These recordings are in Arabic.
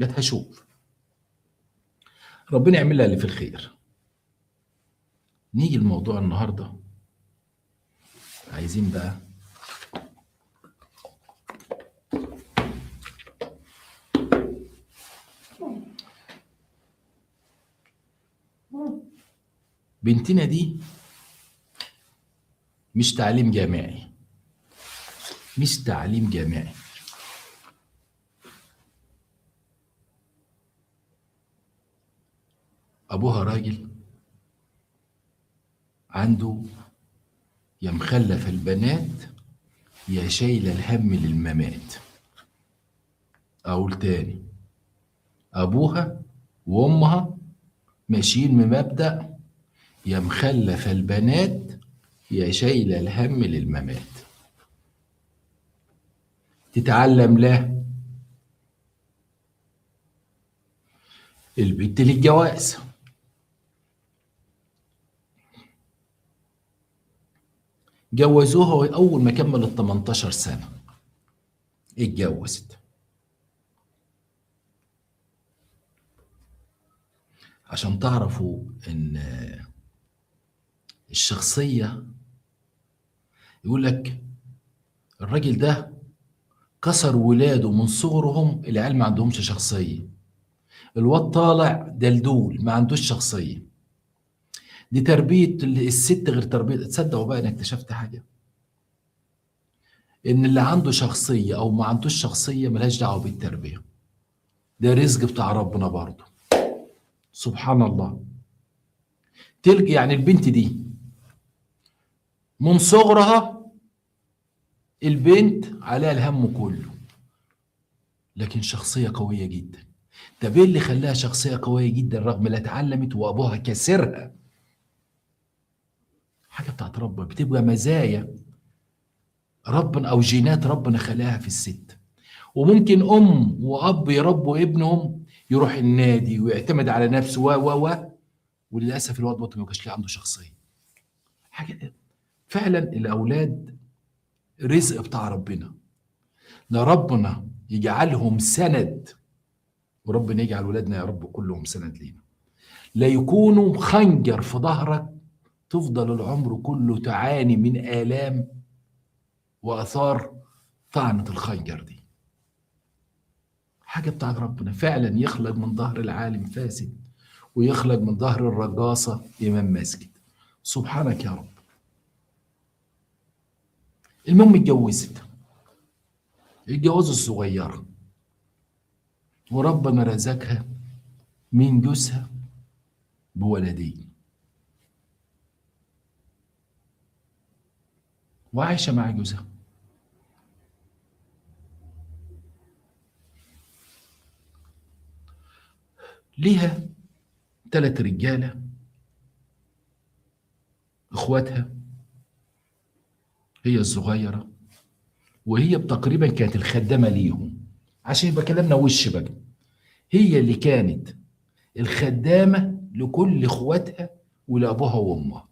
قالت هشوف. ربنا يعمل لها اللي في الخير. نيجي الموضوع النهارده، عايزين بقى بنتنا دي مش تعليم جامعي، مش تعليم جامعي. ابوها راجل عنده يا مخلف البنات يا شايله الهم للممات. اقول تاني، ابوها وامها ماشيين بمبدأ يا مخلف البنات يا شايله الهم للممات. تتعلم له البنت للجواز، جوزوها اول ما كملت 18 سنه اتجوزت. عشان تعرفوا ان الشخصيه، يقول لك الراجل ده كسر ولاده من صغرهم، العيال ما عندهمش شخصيه. الواد طالع دلدول ما عندوش شخصيه. دي تربيه الست غير تربيه. تصدقوا بقى انا اكتشفت حاجه، ان اللي عنده شخصيه او ما عندوش شخصيه ملهاش دعوه بالتربيه. ده رزق بتاع ربنا برضه، سبحان الله. تلقي يعني البنت دي من صغرها البنت عليها الهم كله، لكن شخصيه قويه جدا. طب ايه اللي خلاها شخصيه قويه جدا رغم لا اتعلمت وابوها كسرها؟ حاجه بتاعت ربنا، بتبقى مزايا ربنا او جينات ربنا خلاها في الست. وممكن ام واب يربوا ابنهم يروح النادي ويعتمد على نفسه وللاسف الواد برضه ما يبقاش ليه عنده شخصيه. حاجه فعلا الاولاد رزق بتاع ربنا، لا ربنا يجعلهم سند، وربنا يجعل ولادنا يا رب كلهم سند لينا، لا يكونوا خنجر في ظهرك تفضل العمر كله تعاني من آلام وآثار طعنة الخنجر دي. حاجة بتاعت ربنا فعلا، يخلق من ظهر العالم فاسد ويخلق من ظهر الرقاصة إمام مسجد. سبحانك يا رب. المهم اتجوزت الجوازة الصغيرة، وربنا رزقها من جوزها بولدين، وعايشة مع جوزها. ليها 3 رجالة اخواتها، هي الصغيرة، وهي تقريبا كانت الخدامة ليهم. عشان يبقى كلامنا وش بقى، هي اللي كانت الخدامة لكل اخواتها ولأبوها وأمها.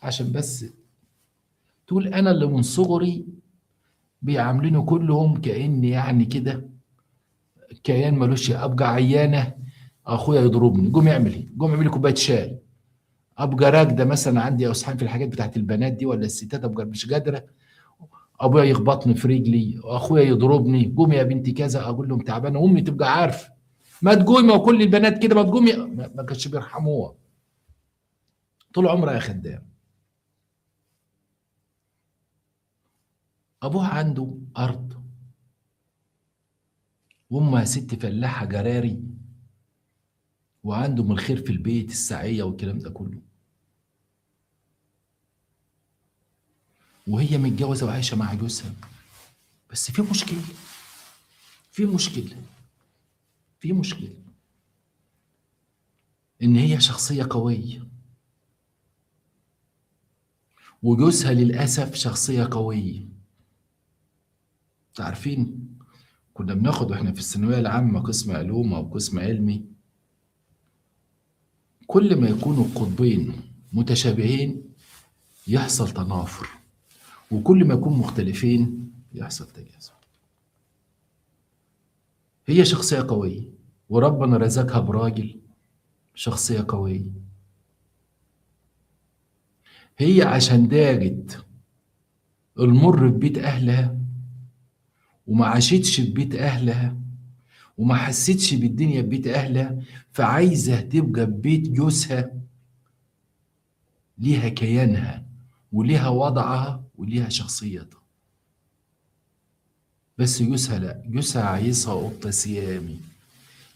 عشان بس تقول أنا اللي من صغري بيعاملوني كلهم كأني يعني كده كيان ملوش. أبقى عيانة أخويا يضربني، قوم يعمل إيه؟ قوم اعمل لي كوباية شاي. أبقى راكدة مثلا عندي أو صحان في الحاجات بتاعت البنات دي ولا الستات، أبقى مش قادرة، ابويا يخبطني في رجلي واخويا يضربني، قومي يا بنتي كذا، اقول لهم تعبانه، امي تبقى عارفه ما تقومي، وكل البنات كده ما تقومي، ما كانش بيرحموها. طول عمرها يا خدام. ابوها عنده ارض وامها ست فلاحه جراري، وعندهم الخير في البيت السعيه والكلام ده كله، وهي متجوزه وعايشه مع جوزها. بس في مشكله، في مشكله، في مشكله، ان هي شخصيه قويه، وجوزها للاسف شخصيه قويه. عارفين كنا بناخد واحنا في الثانويه العامه قسم علوم او قسم علمي، كل ما يكونوا القطبين متشابهين يحصل تنافر، وكل ما يكون مختلفين يحصل تجاذب. هي شخصية قوية وربنا رزقها براجل شخصية قوية. هي عشان داجت المر في بيت أهلها وما عاشتش في بيت أهلها وما حسيتش بالدنيا في بيت أهلها، فعايزة تبقى في بيت جوزها، ليها كيانها وليها وضعها وليها شخصيتها. بس جوزها لا، جوزها عايزها قطة سيامي،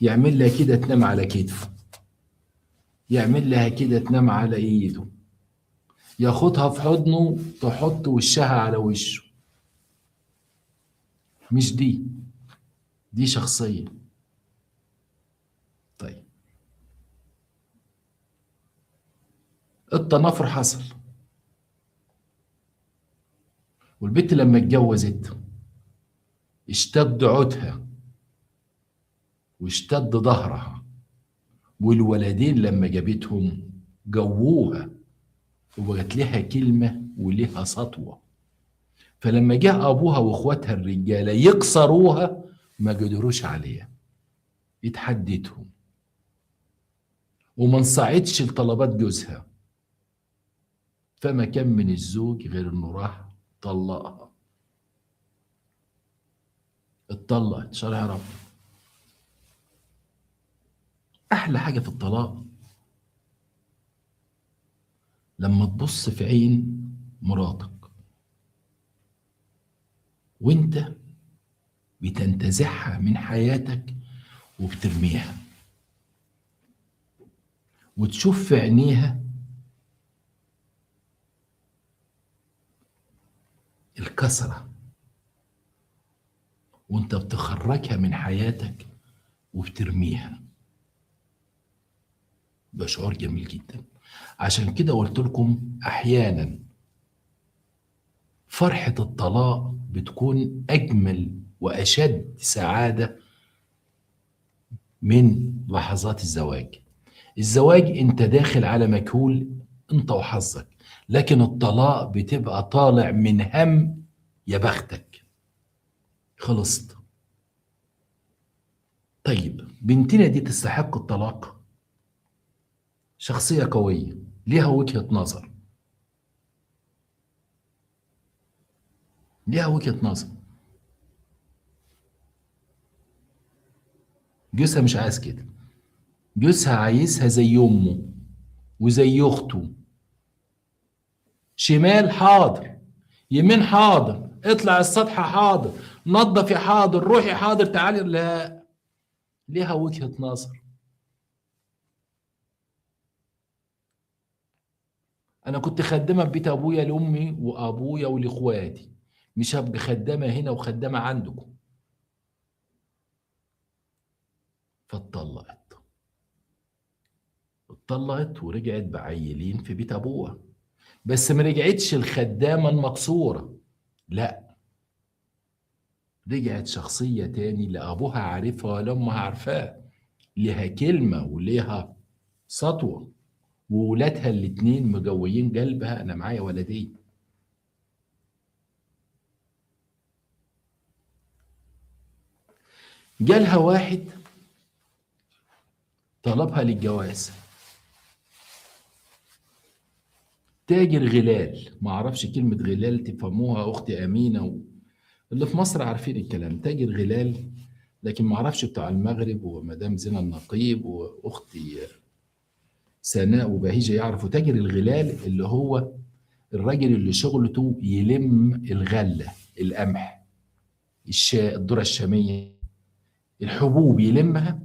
يعمل لها كده تنام على كتفه، يعمل لها كده تنام على ايده، ياخدها في حضنه تحط وشها على وشه. مش دي شخصية. طيب، التنافر حصل، والبنت لما اتجوزت اشتد عودها واشتد ظهرها، والولدين لما جابتهم جووها وبقت لها كلمة ولها سطوة. فلما جه أبوها وإخواتها الرجالة يكسروها ما قدروش عليها، اتحدتهم وما انصاعتش لطلبات جوزها. فما كان من الزوج غير انه راح طلقها. اتطلقت شرع رب. احلى حاجه في الطلاق لما تبص في عين مراتك وانت بتنتزعها من حياتك وبترميها، وتشوف في عينيها الكسره وانت بتخرجها من حياتك وبترميها. ده شعور جميل جدا. عشان كده قلت لكم احيانا فرحة الطلاق بتكون أجمل وأشد سعادة من لحظات الزواج. الزواج أنت داخل على مجهول أنت وحظك، لكن الطلاق بتبقى طالع من هم يا بختك، خلصت. طيب بنتنا دي تستحق الطلاق؟ شخصية قوية، ليها وجهة نظر، ليها وجهة نظر. جوزها مش عايز كده، جوزها عايزها زي أمه وزي أخته، شمال حاضر، يمين حاضر، اطلع السطح حاضر، نظفي حاضر، روحي حاضر، تعالي. لا، ليها وجهة نظر. انا كنت خدامه في بيت ابويا لامي وابويا ولاخواتي، مش هبقى خدامه هنا وخدامه عندكم. فاتطلقت، اتطلقت ورجعت بعيلين في بيت ابوها، بس ما رجعتش الخدامه المكسوره، لا، رجعت شخصيه تاني لا ابوها عارفها ولا امها عارفاها، ليها كلمه وليها سطوه، وولادها الاتنين مجويين قلبها. انا معايا ولدين. جالها واحد طلبها للجواز، تاجر غلال، ما اعرفش كلمة غلال تفهموها اختي امينة اللي في مصر عارفين الكلام، تاجر غلال. لكن ما اعرفش بتاع المغرب ومدام زينة النقيب واختي سناء وبهيجة يعرفوا تاجر الغلال، اللي هو الراجل اللي شغلته يلم الغلة، القمح، الذرة الشامية، الحبوب يلمها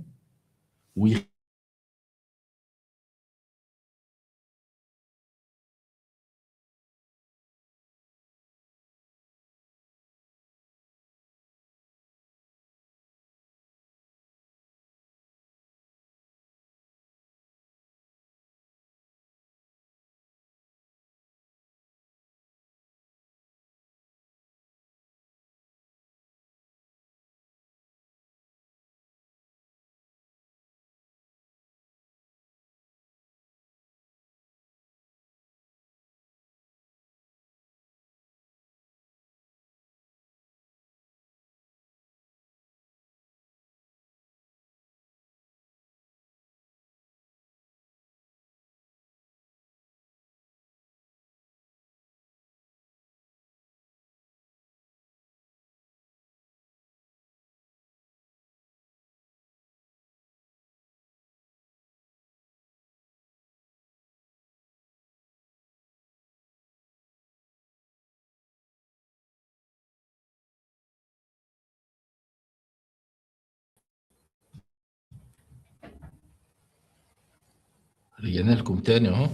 رجعنا لكم تاني اهو.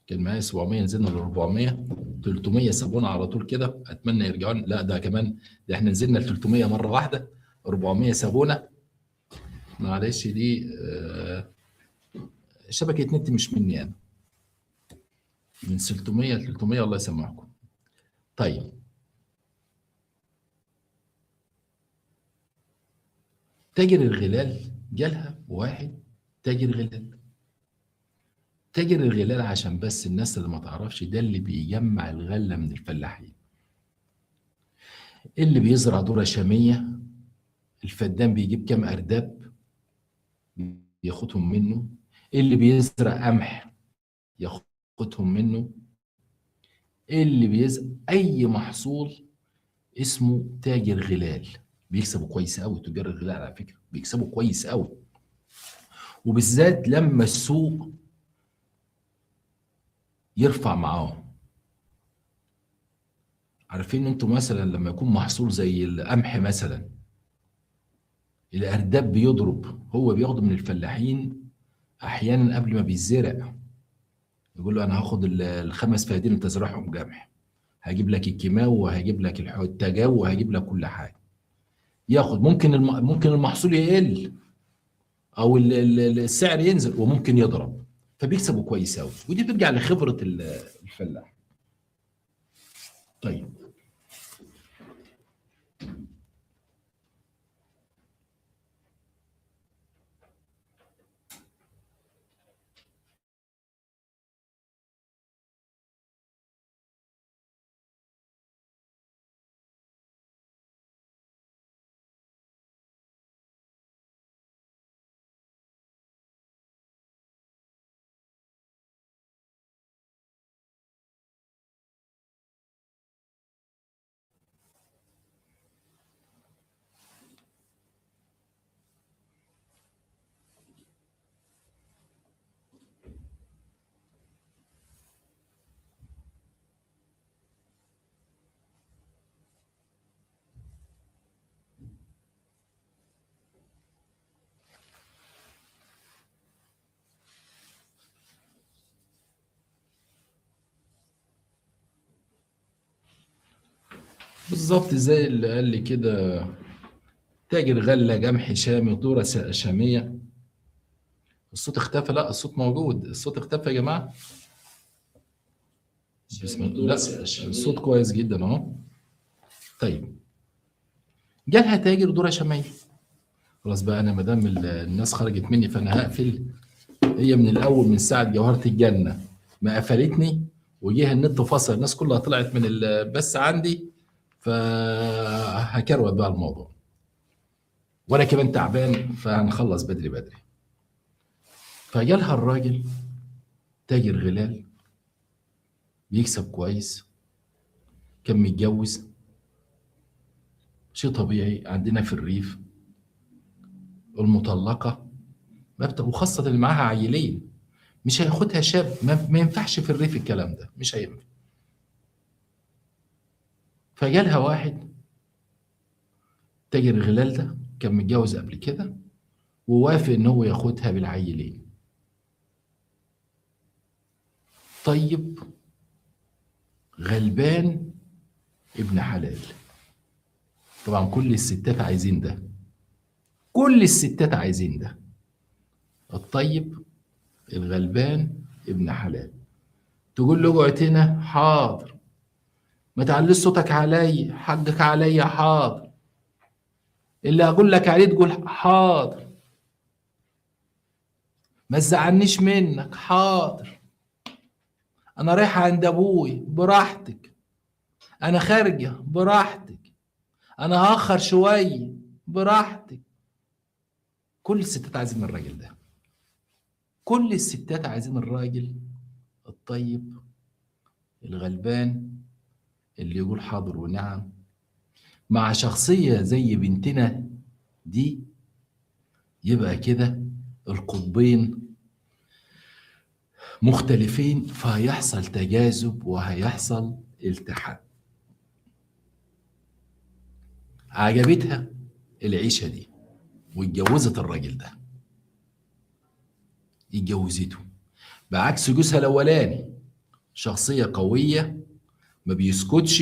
كان معايا 700 نزلنا ل 400، 300 سابونا على طول كده، اتمنى يرجعوا لا ده كمان، ده احنا نزلنا ل 300 مره واحده، 400 سابونا. معلش دي شبكه نت مش مني انا، من 600 ل 300 الله يسامحكم. طيب تاجر الغلال جالها واحد تاجر غلال. تاجر الغلال عشان بس الناس اللي ما تعرفش، ده اللي بيجمع الغله من الفلاحين، اللي بيزرع ذره شاميه الفدان بيجيب كام ارداب ياخدهم منه، اللي بيزرع قمح ياخدهم منه، اللي بيزرع اي محصول اسمه تاجر غلال. بيكسبوا كويس قوي تجار الغلال على فكره، بيكسبوا كويس قوي، وبالذات لما السوق يرفع معاهم. عارفين انتوا مثلا لما يكون محصول زي القمح مثلا، الارداب بيضرب، هو بياخده من الفلاحين احيانا قبل ما بيزرع، يقول له انا هاخد الخمس فدادين انت زرعهم قمح، هجيب لك الكيماوي وهجيب لك التجاو وهجيب لك كل حاجه. ياخد ممكن ممكن المحصول يقل او السعر ينزل وممكن يضرب، فبيكسبوا كويس قوي، ودي بترجع لخبره الفلاح. طيب بالظبط زي اللي قال لي كده، تاجر غله قمح شامي ذره شاميه. الصوت اختفى؟ لا الصوت موجود، الصوت اختفى يا جماعه. بسم الله، لا الصوت كويس جدا اهو. طيب جالها تاجر ذره شاميه، خلاص بقى انا ما دام الناس خرجت مني فانا هقفل. هي من الاول من ساعه جوهره الجنه ما قفلتني، وجه النت فصل، الناس كلها طلعت من البث عندي، فهكروت بقى الموضوع، وانا كمان تعبان فهنخلص بدري بدري. فجالها الراجل تاجر غلال بيكسب كويس، كان متجوز، شيء طبيعي عندنا في الريف المطلقه وخاصه اللي معاها عيلين مش هياخدها شاب، ما ينفعش في الريف الكلام ده، مش هينفع. فجالها واحد تاجر الغلال ده كان متجوز قبل كده، ووافق ان هو ياخدها بالعيلين. طيب غلبان ابن حلال، طبعا كل الستات عايزين ده، كل الستات عايزين ده، الطيب الغلبان ابن حلال. تقول له اقعد هنا، حاضر. ما تعليش صوتك عليا، حقك عليا، حاضر. اللي اقول لك عليه تقول حاضر. ما تزعلنيش منك، حاضر. انا رايحه عند ابوي، براحتك. انا خارجه، براحتك. انا هاخر شويه، براحتك. كل الستات عايزين الراجل ده، كل الستات عايزين الراجل الطيب الغلبان اللي يقول حاضر ونعم. مع شخصية زي بنتنا دي يبقى كده القطبين مختلفين، فهيحصل تجاذب وهيحصل التحام. عجبتها العيشة دي واتجوزت الراجل ده. اتجوزته، بعكس جوزها الاولاني شخصيه قويه، ما بيسكتش،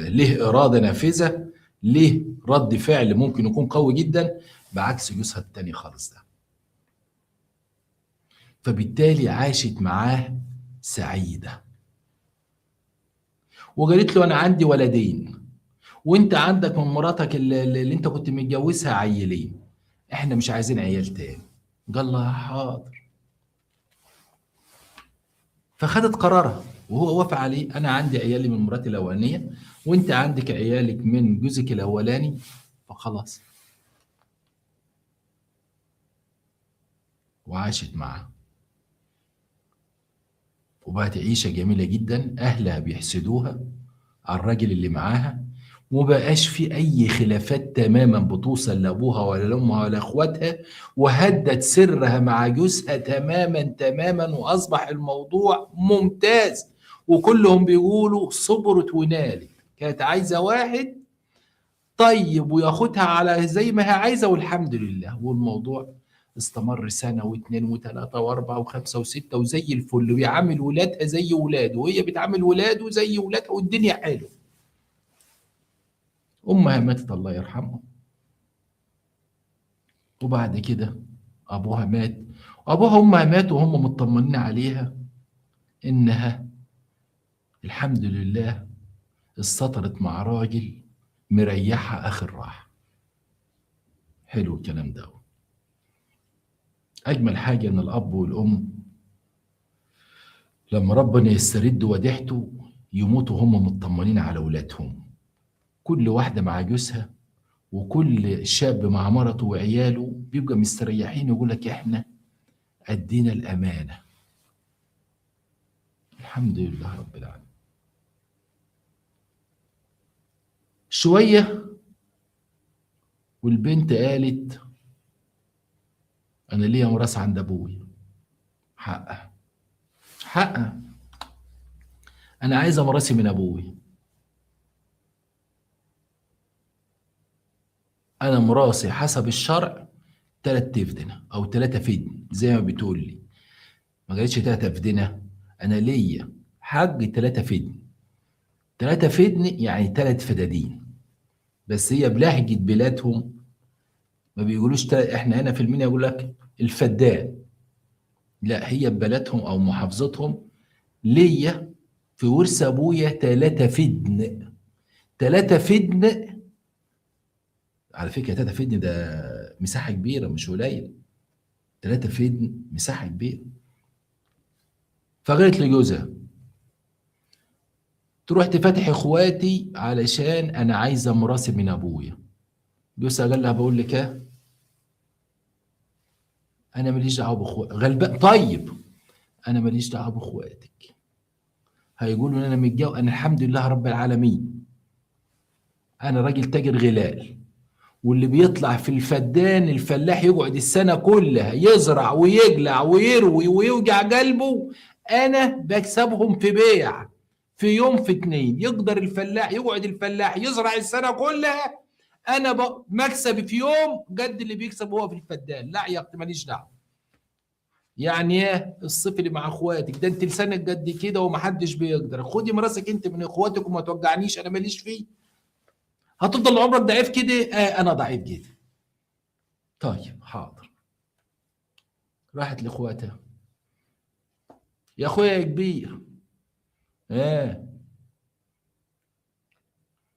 له اراده نافذه، له رد فعل ممكن يكون قوي جدا، بعكس جوزها التاني خالص ده. فبالتالي عاشت معاه سعيده، وقالت له انا عندي ولدين، وانت عندك من مراتك اللي انت كنت متجوزها عيلين، احنا مش عايزين عيال تاني. قال لها حاضر. فخدت قرارها وهو وافق عليه، انا عندي عيالي من مراتي الاولانيه، وانت عندك عيالك من جوزك الاولاني، فخلاص. وعاشت معاه، وبقت عيشه جميله جدا، اهلها بيحسدوها على الراجل اللي معاها، ومبقاش في اي خلافات تماما بتوصل لابوها ولا لامها ولا اخواتها، وهدت سرها مع جوزها تماما تماما، واصبح الموضوع ممتاز، وكلهم بيقولوا صبرت ونالت. كانت عايزه واحد طيب وياخدها على زي ما هي عايزه، والحمد لله. والموضوع استمر سنه واثنين وثلاثه واربعه وخمسه وسته وزي الفل، ويعامل ولادها زي ولاده، وهي بتعامل ولاده زي ولادها، والدنيا حلوه. امها ماتت الله يرحمها، وبعد كده ابوها مات. ابوها وامها ماتوا وهم مطمنين عليها انها الحمد لله استطرت مع راجل مريحها اخر راحه. حلو الكلام ده. اجمل حاجه ان الاب والام لما ربنا يسترد وديعته يموتوا هم مطمنين على اولادهم، كل واحده مع جوزها، وكل شاب مع مرته وعياله بيبقى مستريحين، يقول لك احنا ادينا الامانه. الحمد لله رب العالمين. شويه والبنت قالت انا ليا ميراث عند ابوي. حقها، حقها، انا عايزه ميراثي من ابوي. انا ميراثي حسب الشرع 3 أفدنة او 3 فدن زي ما بتقول لي، ما قالتش 3 أفدنة، انا ليا حق 3 فدن. 3 فدن يعني 3 فدادين، بس هي بلهجة بلادهم ما بيقولوش احنا هنا في المنيا يقول لك الفدان، لا هي ببلدهم او محافظتهم ليا في ورث ابويا 3 فدن. 3 فدن على فكرة، 3 فدن ده مساحة كبيرة مش قليل، 3 فدن مساحة كبيرة. فقالت لجوزها تروح تفتح اخواتي علشان انا عايزة ميراثي من ابويا. جوزها قال لها بقول لك ايه، انا ماليش دعوة باخواتي غلبان. طيب انا ماليش دعوة باخواتك، هيقولوا ان انا متجوز، انا الحمد لله رب العالمين انا راجل تاجر غلال، واللي بيطلع في الفدان الفلاح يقعد السنة كلها يزرع ويجلع ويروي ويوجع قلبه، أنا بكسبهم في بيع، في يوم في اتنين يقدر الفلاح يقعد الفلاح يزرع السنة كلها، أنا مكسبي في يوم قد اللي بيكسب هو في الفدان. لا يا أختي ماليش دعوة. يعني ايه الصيف اللي مع اخواتك ده، انت لسانك قد كده ومحدش بيقدر، خدي مراسك انت من اخواتك وما توجعنيش، انا ماليش فيه. هتفضل عمرك ضعيف كده؟ انا ضعيف جدا. طيب حاضر. راحت لاخواتها، يا اخويا يا كبير، ايه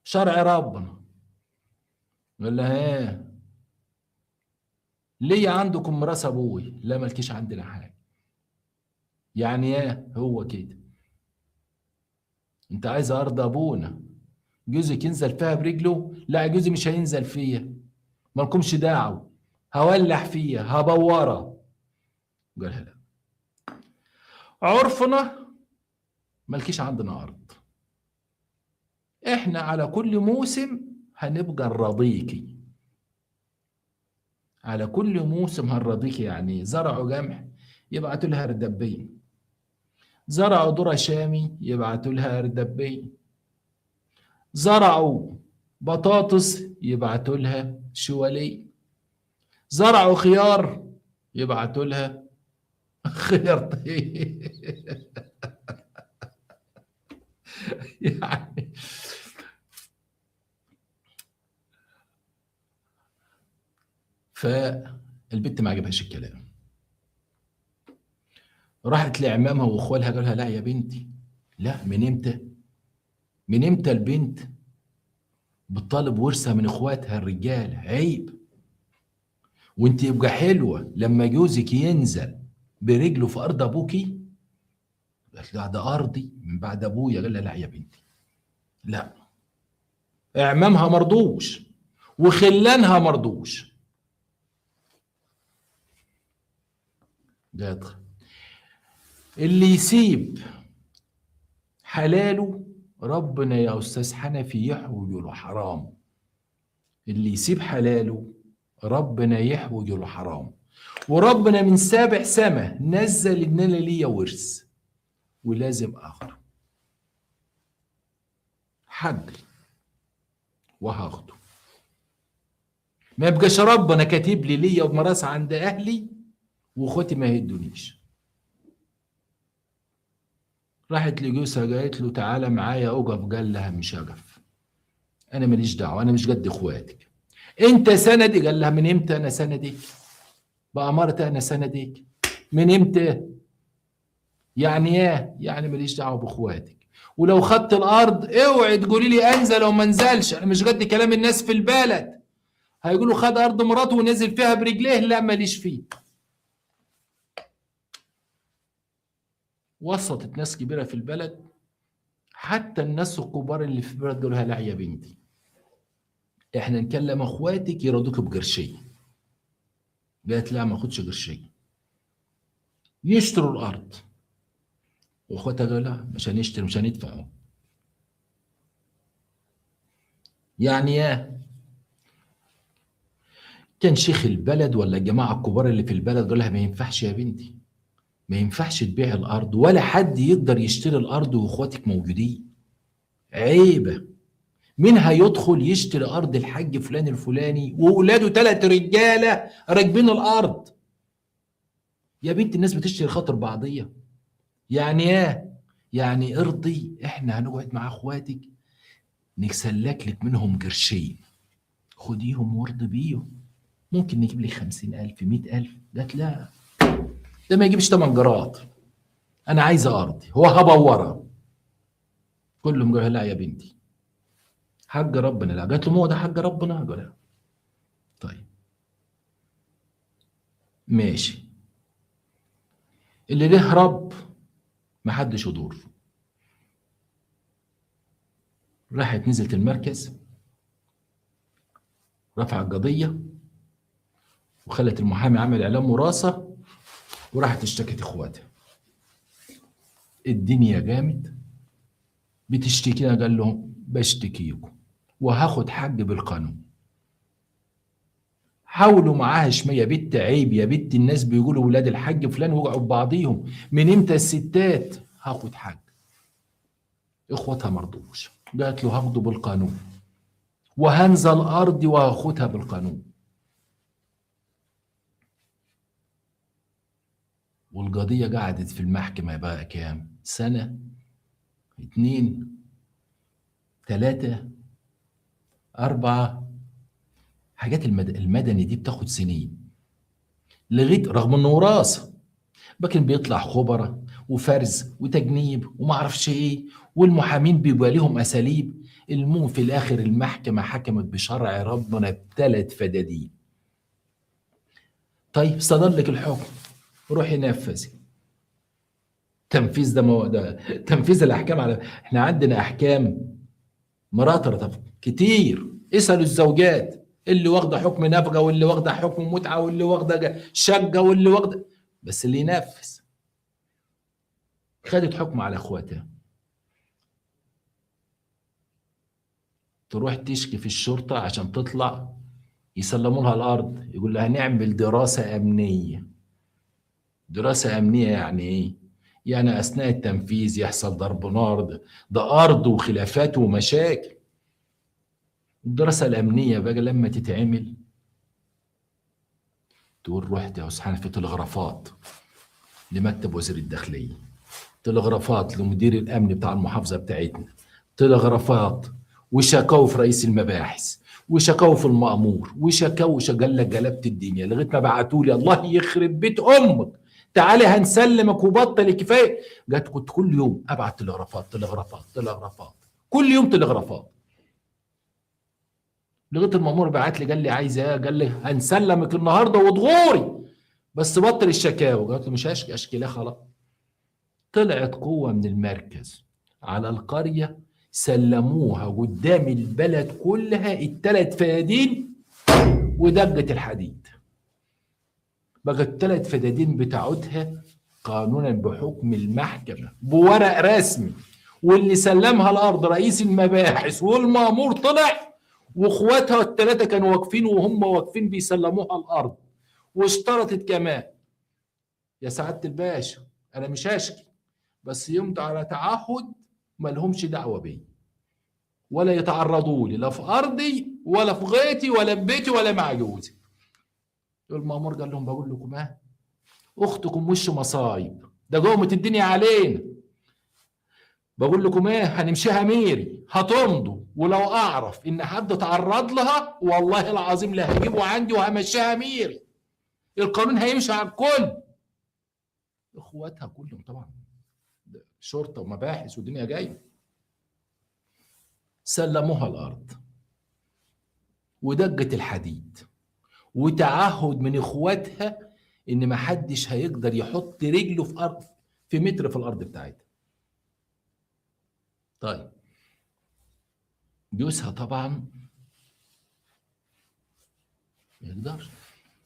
شرع ربنا؟ قال لها ايه، ليه عندكم ميراث ابوي؟ لا مالكيش عندنا حاجه. يعني ايه هو كده، انت عايز ارض ابونا جوزك ينزل فيها برجله؟ لا جوزي مش هينزل فيها، مالكمش دعوه، هولع فيها هبورها. قالها لا، عرفنا مالكيش عندنا ارض، احنا على كل موسم هنبقى نراضيكي، على كل موسم هنراضيكي. يعني زرعوا قمح يبعتوا لها ردبين، زرعوا ذرة شامي يبعتوا لها ردبين، زرعوا بطاطس يبعتوا لها شوالي، زرعوا خيار يبعتوا لها خيرتين يعني. فالبت ما عجبهاش الكلام، راحت لعمامها واخوالها قالوا لها لا يا بنتي، لا. من امتى؟ من امتى البنت بتطالب ورثها من اخواتها الرجال؟ عيب. وانت يبقى حلوه لما جوزك ينزل برجله في ارض ابوكي؟ قالت له ده ارضي من بعد ابويا. قال لها لا يا بنتي، لا. اعمامها مرضوش وخلانها مرضوش. ده اللي يسيب حلاله ربنا يا استاذ حنفي يحوج له حرام. اللي يسيب حلاله ربنا يحوج له حرام. وربنا من سابع سما نزل ان انا ليا ورث ولازم اخده، حج وهاخده. ما يبقاش ربنا كاتب لي ليا وميراث عند اهلي واخواتي ما يهدونيش. راحت لجوزها قالت له تعالى معايا اقف. قال لها مش هقف، انا ماليش دعوه، انا مش قد اخواتك. انت سندي. قال لها من امتى انا سندك؟ بأمارة انا سندك من امتى؟ يعني ايه يعني ماليش دعوه باخواتك؟ ولو خدت الارض اوعي تقولي لي انزل او ما انزلش، انا مش قد كلام الناس في البلد. هيقولوا خد ارض مراته ونزل فيها برجليه، لا ماليش فيه. وسطت ناس كبيره في البلد، حتى الناس الكبار اللي في البلد قالوا لها لا يا بنتي، احنا نكلم اخواتك يرضوك بقرشيه. قالت لا ما اخدش قرشيه، يشتروا الارض. واخواتها قالوا لا مش هنشتري، مش هندفع. يعني ايه؟ كان شيخ البلد ولا الجماعه الكبار اللي في البلد قالوا لها ما ينفعش يا بنتي، ما ينفعش تبيع الارض ولا حد يقدر يشتري الارض واخواتك موجودين، عيبه. مين هيدخل يشتري ارض الحاج فلان الفلاني واولاده 3 رجاله راكبين الارض؟ يا بنت الناس بتشتري خاطر بعضيه. يعني ايه؟ يعني ارضي، احنا هنقعد مع اخواتك نسلك لك منهم قرشين، خديهم وارضي بيهم. ممكن نجيب لك 50,000 100,000. قالت لا، ده ما يجيبش 8 جرات، انا عايزه ارضي وهبورها. كلهم قالوا لا يا بنتي، حق ربنا. لا. قالت له ما هو ده حق ربنا؟ قال لا. طيب ماشي، اللي له رب ما حدش يضر. راحت نزلت المركز، رفعت قضيه وخلت المحامي عمل اعلام وراثه، وراحت اشتكت اخواتها. الدنيا جامد، بتشتكينا؟ قال لهم بشتكيكم وهاخد حق بالقانون. حاولوا معاها شويه، بنت عيب يا بنت الناس بيقولوا ولاد الحاج فلان وقعوا ببعضيهم، من امتى الستات؟ هاخد حق. اخواتها مرضوش، قالت له هاخده بالقانون وهنزل ارضي وهاخدها بالقانون. والقضيه قعدت في المحكمه بقى كام سنه؟ 2 3 4. حاجات المدني دي بتاخد سنين، لغايه رغم انه وراثه، لكن بيطلع خبراء وفرز وتجنيب وما اعرفش ايه، والمحامين بيبقى ليهم اساليب. المهم في الاخر المحكمه حكمت بشرع ربنا ب3 فدادين. طيب صدر لك الحكم، روحي نفذي. تنفيذ ده تنفيذ الاحكام. على احنا عندنا احكام مراتب كتير. اسالوا الزوجات اللي واخده حكم نفقه واللي واخده حكم متعه واللي واخده شقه واللي واخده، بس اللي ينفذ. خدت حكم على اخواتها، تروح تشكي في الشرطه عشان تطلع يسلموا لها الارض. يقول لها نعمل دراسه امنيه. دراسه امنيه يعني ايه؟ يعني اثناء التنفيذ يحصل ضرب نار، ده ارض وخلافات ومشاكل. الدراسه الامنيه بقى لما تتعمل تقول رحت يا استاذ حنفي تلغرافات لمكتب وزير الداخليه، تلغرافات لمدير الامن بتاع المحافظه بتاعتنا، تلغرافات وشكاوى في رئيس المباحث وشكاوى في المأمور وشكاوى قال لك جلبت الدنيا لغايه ما بعتوا لي الله يخرب بيت امك تعالي هنسلمك وبطل كفايه. جت كنت كل يوم ابعت تلغرافات تلغرافات تلغرافات، كل يوم تلغرافات، لغايه المأمور بعت لي قال لي عايز ايه؟ قال لي هنسلمك النهارده وضغوري بس بطل الشكاوى. قلت له مش هشكي اشكي خلاص. طلعت قوة من المركز على القرية، سلموها قدام البلد كلها التلات فدادين ودقة الحديد. بقى التلات فدادين بتاعتها قانونا بحكم المحكمة بورق رسمي، واللي سلمها الأرض رئيس المباحث والمأمور طلع، واخواتها التلاتة كانوا واقفين وهم واقفين بيسلموها الأرض، واشترطت كمان يا سعادة الباشا أنا مش هشكي بس يمضوا على تعهد ما لهمش دعوه بيا ولا يتعرضوا لي لا في ارضي ولا في غيتي ولا في بيتي ولا مع جوزي. المأمور قال لهم بقول لكم اختكم وش مصايب ده قومة الدنيا علينا، بقول لكم هنمشيها ميري هتمضوا، ولو اعرف ان حد تعرض لها والله العظيم لا هجيبه عندي وهمشيها ميري، القانون هيمشي على الكل. اخواتها كلهم طبعا شرطه ومباحث والدنيا جايه، سلموها الارض ودقة الحديد وتعهد من اخواتها ان ما حدش هيقدر يحط رجله في ارض في متر في الارض بتاعتها. طيب جوزها طبعا ما يقدرش،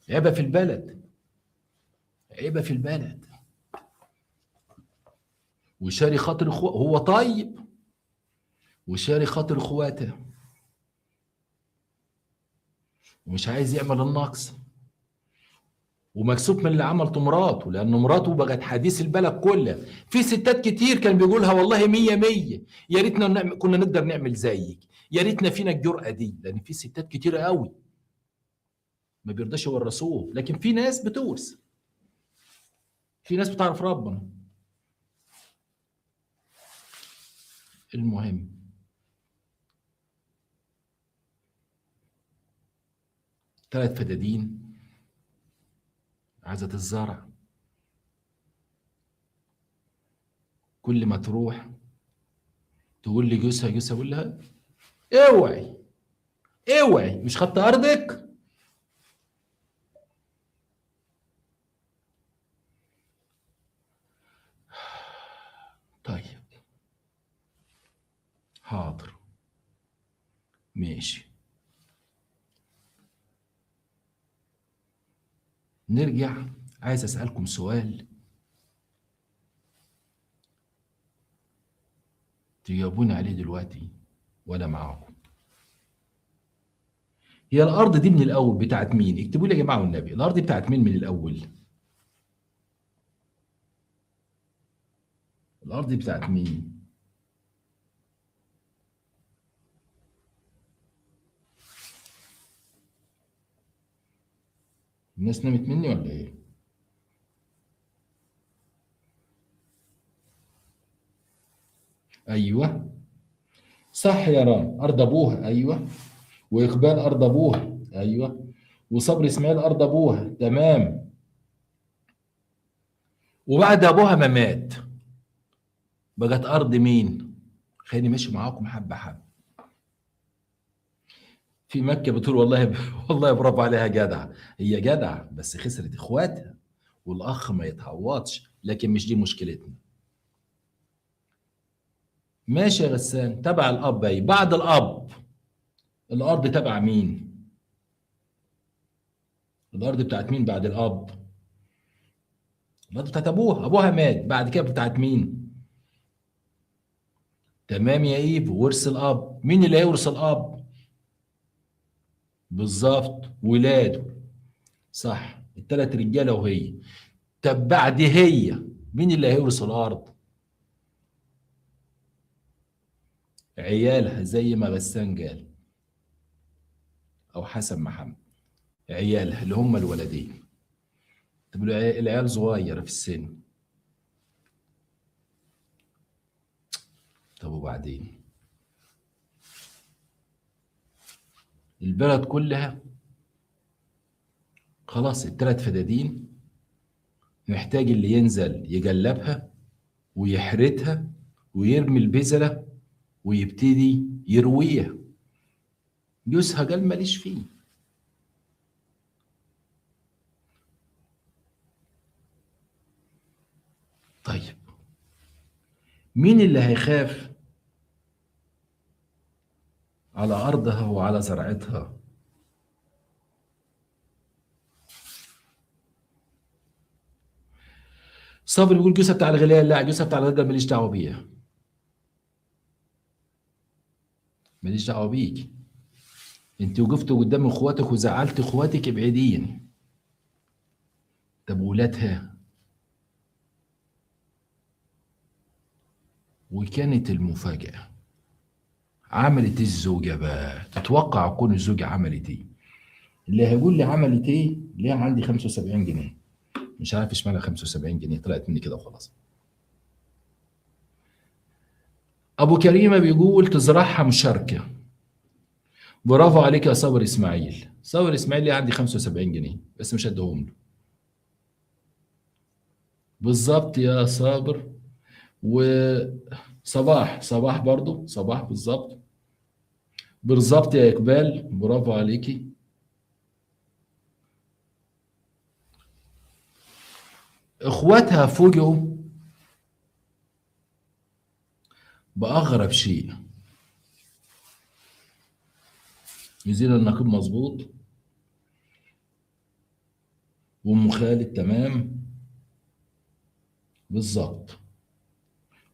عيبه في البلد، عيبه في البلد، وشاري خاطر هو طيب وشاري خاطر اخواته ومش عايز يعمل النقص، ومكسوف من اللي عملته مراته لان مراته بقت حديث البلد كلها. في ستات كتير كان بيقولها والله مية مية يا ريتنا كنا نقدر نعمل زيك، يا ريتنا فينا الجرأة دي، لان في ستات كتير قوي ما بيرضاش يورثوه، لكن في ناس بتورث، في ناس بتعرف ربنا. المهم ثلاث فدادين عايزة الزرع، كل ما تروح تقول لي جوزها، جوزها يقول لها اوعي اوعي مش خدت ارضك. طيب حاضر ماشي. نرجع، عايز اسالكم سؤال تجاوبوني عليه دلوقتي وانا معاكم. هي الارض دي من الاول بتاعت مين؟ اكتبوا لي يا جماعه والنبي، الارض دي بتاعت مين من الاول؟ الارض دي بتاعت مين؟ الناس نامت مني ولا ايه؟ ايوه صح يا رام، ارض ابوها ايوه، واقبال ارض ابوها ايوه، وصبر اسماعيل ارض ابوها تمام. وبعد ابوها ما مات بقت ارض مين؟ خليني ماشي معاكم حبه حبه. في مكه بتقول والله والله برافو عليها جدعه، هي جدعه بس خسرت اخواتها والاخ ما يتعوضش، لكن مش دي مشكلتنا. ماشي يا غسان، تبع الاب اي بعد الاب الارض تبع مين؟ الارض بتاعت مين بعد الاب؟ الارض بتاعت ابوها، ابوها مات بعد كده بتاعت مين؟ تمام يا ايف، ورث الاب، مين اللي هيورث الاب؟ بالظبط ولاده، صح الثلاث رجاله وهي. طب بعد هي مين اللي هيورث الارض؟ عيالها زي ما غسان قال او حسن محمد، عيالها اللي هم الولدين. طب العيال صغيره في السن. طب وبعدين البلد كلها خلاص التلات فدادين محتاج اللي ينزل يجلبها ويحرتها ويرمي البذرة ويبتدي يرويها. جوزها قال ماليش فيه. طيب مين اللي هيخاف على أرضها وعلى زرعتها؟ صابر بيقول جوزها بتاع الغلال. لا، جوزها بتاع الغلال ماليش دعوة بيها، ماليش دعوة بيك. انت وقفت قدام اخواتك وزعلت اخواتك، ابعدين. طب ولادها؟ وكانت المفاجأة عملت الزوجة بقى. تتوقع تكون الزوجة عملت ايه؟ اللي هيقول لي عملت ايه؟ ليه عندي 75 جنيه؟ مش عارف اشمعنى 75 جنيه طلعت مني كده وخلاص. ابو كريمه بيقول تزرعها مشاركه. برافو عليك يا صابر اسماعيل. صابر اسماعيل ليه عندي 75 جنيه بس مش هديهم له. بالظبط يا صابر. وصباح، صباح برضو، صباح بالظبط. بالظبط يا اقبال، برافو عليكي. اخواتها فوجئوا باغرب شيء. يزيل النقيب مظبوط، وام خالد تمام بالظبط،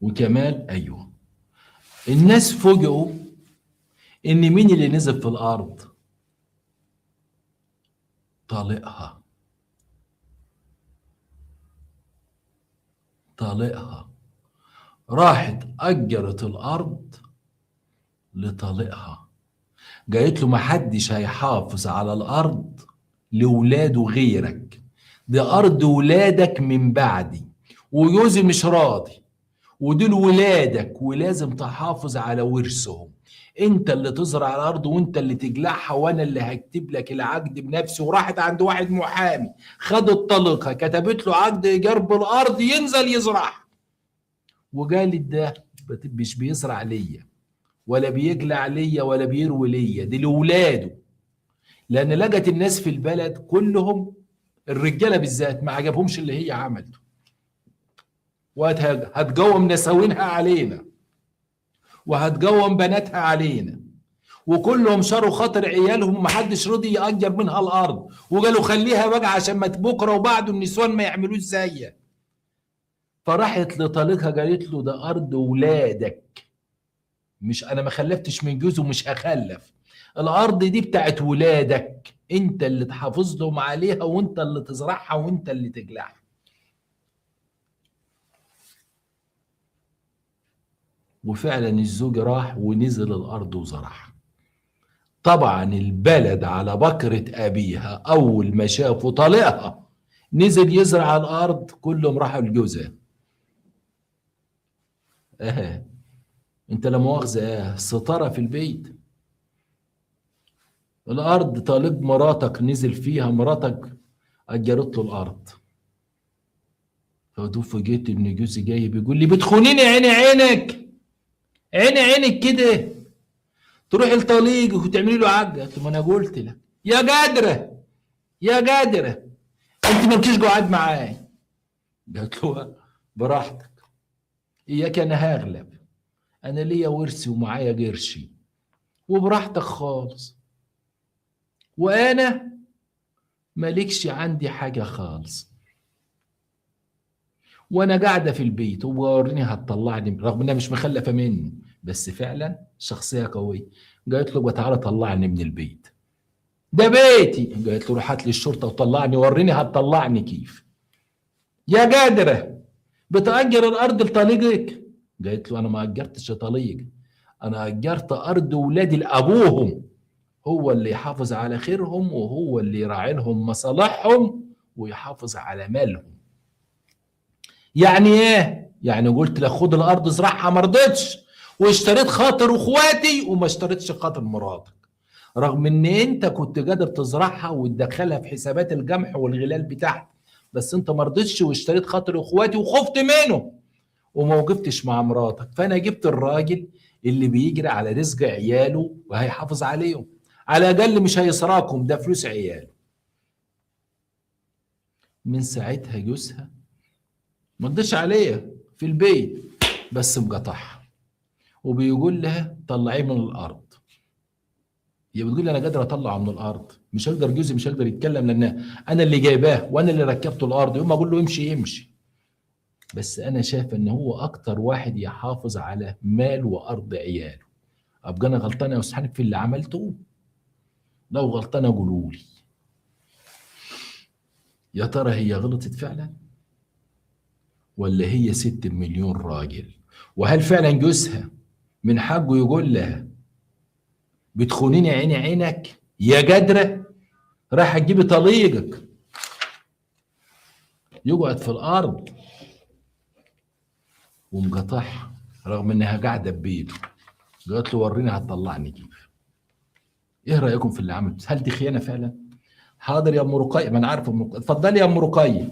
وكمال ايوه. الناس فوجئوا ان مين اللي نزل في الارض؟ طليقها. طليقها راحت اجرت الارض لطليقها. قالت له ما حدش هيحافظ على الارض لولاده غيرك، دي ارض ولادك من بعدي، وجوزي مش راضي، ودول ولادك ولازم تحافظ على ورثهم. انت اللي تزرع الارض وانت اللي تجلعها، وانا اللي هكتب لك العقد بنفسي. وراحت عند واحد محامي، خدت طليقها، كتبت له عقد ايجار بالارض ينزل يزرعها. وقالت ده مش بيزرع ليا ولا بيجلع ليا ولا بيروي ليا، دي لاولاده. لان لقت الناس في البلد كلهم، الرجاله بالذات، ما عجبهمش اللي هي عملته، وهتقوم نساوينها علينا وهتقوم بناتها علينا. وكلهم شاروا خاطر عيالهم، ما حدش رضي يأجر منها الارض، وقالوا خليها بقى عشان ما بكره وبعده النسوان ما يعملوش زيها. فراحت لطليقها قالت له ده ارض ولادك، مش انا ما خلفتش من جوز ومش هخلف. الارض دي بتاعت ولادك، انت اللي تحافظ لهم عليها وانت اللي تزرعها وانت اللي تجلعها. وفعلا الزوج راح ونزل الارض وزرعها. طبعا البلد على بكرة ابيها اول ما شافوا طليقها نزل يزرع الارض كلهم راحوا لجوزها. اه، انت لا مؤاخذه ستاره في البيت. الارض طالب مراتك نزل فيها، مراتك اجرت له الارض. فدوب فوجئت ان جوزي جاي بيقول لي بتخونيني، عيني عينك، عيني عينك كده، تروحي لطليقك وتعملي له عقد. قلت له ما انا قلت لك يا قادره، يا قادره، انت مالكيش قعد معايا. قالت له براحتك، اياك انا هغلب، انا ليا ورثي ومعايا قرشي، وبراحتك خالص، وانا مالكش عندي حاجه خالص، وانا قاعده في البيت ووريني هتطلعني، رغم انها مش مخلفه منه بس فعلا شخصيه قويه. قالت له تعالى طلعني من البيت، ده بيتي. قالت له روح هات لي الشرطه وطلعني، وريني هتطلعني كيف. يا قادره بتأجر الارض لطليقك؟ قالت له انا ما اجرتش طليق، انا اجرت ارض ولادي لابوهم، هو اللي يحافظ على خيرهم وهو اللي يراعي لهم مصالحهم ويحافظ على مالهم. يعني ايه؟ يعني قلت لك خد الارض ازرعها ما رضيتش، واشتريت خاطر اخواتي وما اشتريتش خاطر مراتك، رغم ان انت كنت قادر تزرعها وتدخلها في حسابات القمح والغلال بتاعتك، بس انت ما رضيتش واشتريت خاطر اخواتي وخفت منه وما وقفتش مع مراتك. فانا جبت الراجل اللي بيجري على رزق عياله وهيحافظ عليهم، على الاقل مش هيسرقهم، ده فلوس عياله. من ساعتها جوزها ما رضيش عليها في البيت، بس مقاطعها وبيقول لها طلعيه من الارض. هي بتقول لي انا قادر اطلعه من الارض، مش هقدر، جوزي مش هيقدر يتكلم لان انا اللي جايباه وانا اللي ركبته الارض، يوم ما اقول له يمشي يمشي. بس انا شايف ان هو اكتر واحد يحافظ على مال وارض عياله. ابقى انا غلطان يا استاذ حنيف في اللي عملته؟ لو غلطان قولوا لي. يا ترى هي غلطت فعلا ولا هي ست مليون راجل؟ وهل فعلا جوزها من حقه يقول لها بتخونيني عيني عينك يا قادره، راح تجيبي طليقك يقعد في الارض ومقاطعها رغم انها قاعده ببيته؟ قالت له وريني هتطلعني كيف. ايه رايكم في اللي عملت؟ هل دي خيانه فعلا؟ حاضر يا ام رقية، ما انا عارف ام رقية، اتفضلي يا ام رقية.